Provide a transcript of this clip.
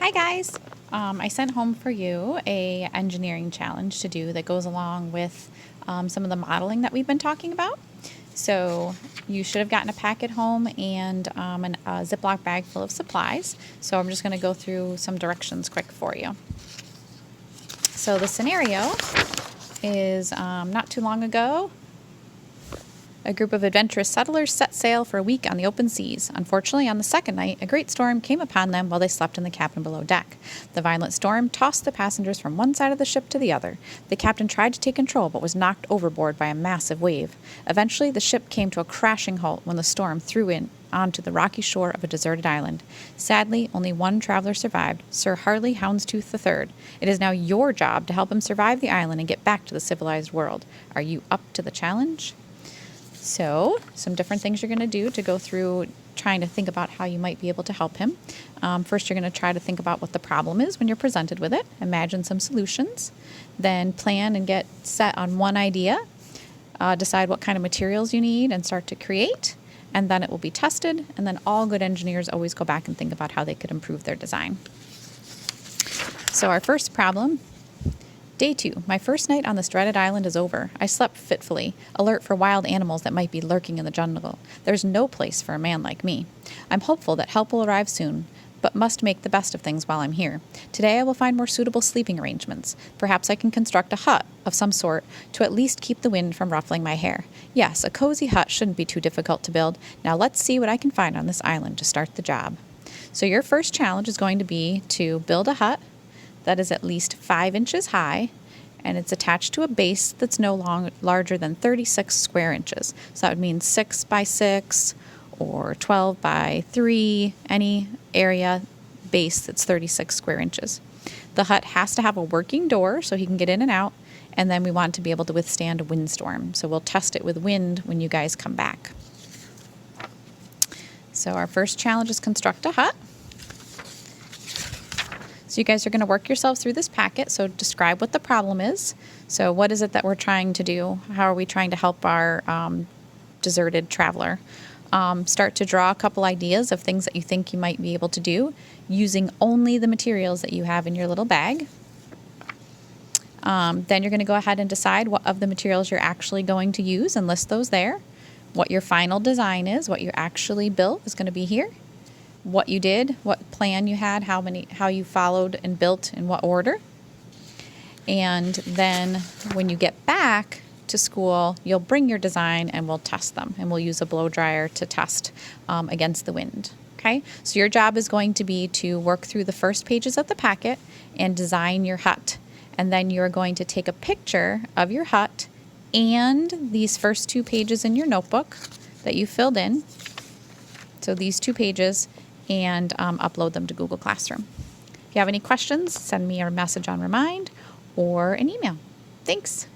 Hi guys! I sent home for you a engineering challenge to do that goes along with some of the modeling that we've been talking about. So you should have gotten a packet home and a Ziploc bag full of supplies. So I'm just going to go through some directions quick for you. So the scenario is not too long ago, a group of adventurous settlers set sail for a week on the open seas. Unfortunately, on the second night, a great storm came upon them while they slept in the cabin below deck. The violent storm tossed the passengers from one side of the ship to the other. The captain tried to take control but was knocked overboard by a massive wave. Eventually, the ship came to a crashing halt when the storm threw in onto the rocky shore of a deserted island. Sadly, only one traveler survived, Sir Harley Houndstooth III. It is now your job to help him survive the island and get back to the civilized world. Are you up to the challenge? So, some different things you're going to do to go through trying to think about how you might be able to help him. First, you're going to try to think about what the problem is when you're presented with it. Imagine some solutions. Then plan and get set on one idea. Decide what kind of materials you need and start to create. And then it will be tested. And then all good engineers always go back and think about how they could improve their design. So our first problem. Day 2. My first night on this dreaded island is over. I slept fitfully, alert for wild animals that might be lurking in the jungle. There's no place for a man like me. I'm hopeful that help will arrive soon, but must make the best of things while I'm here. Today I will find more suitable sleeping arrangements. Perhaps I can construct a hut of some sort to at least keep the wind from ruffling my hair. Yes, a cozy hut shouldn't be too difficult to build. Now let's see what I can find on this island to start the job. So your first challenge is going to be to build a hut that is at least 5 inches high, and it's attached to a base that's no larger than 36 square inches. So that would mean 6 by 6 or 12 by 3, any area base that's 36 square inches. The hut has to have a working door so he can get in and out, and then we want to be able to withstand a windstorm. So we'll test it with wind when you guys come back. So our first challenge is construct a hut. So you guys are going to work yourselves through this packet. So describe what the problem is. So what is it that we're trying to do? How are we trying to help our deserted traveler? Start to draw a couple ideas of things that you think you might be able to do using only the materials that you have in your little bag. Then you're going to go ahead and decide what of the materials you're actually going to use and list those there. What your final design is, what you actually built is going to be here. What you did, what plan you had, how you followed and built in what order. And then when you get back to school, you'll bring your design and we'll test them. And we'll use a blow dryer to test against the wind. Okay? So your job is going to be to work through the first pages of the packet and design your hut. And then you're going to take a picture of your hut and these first 2 pages in your notebook that you filled in. So these 2 pages, and upload them to Google Classroom. If you have any questions, send me a message on Remind or an email. Thanks.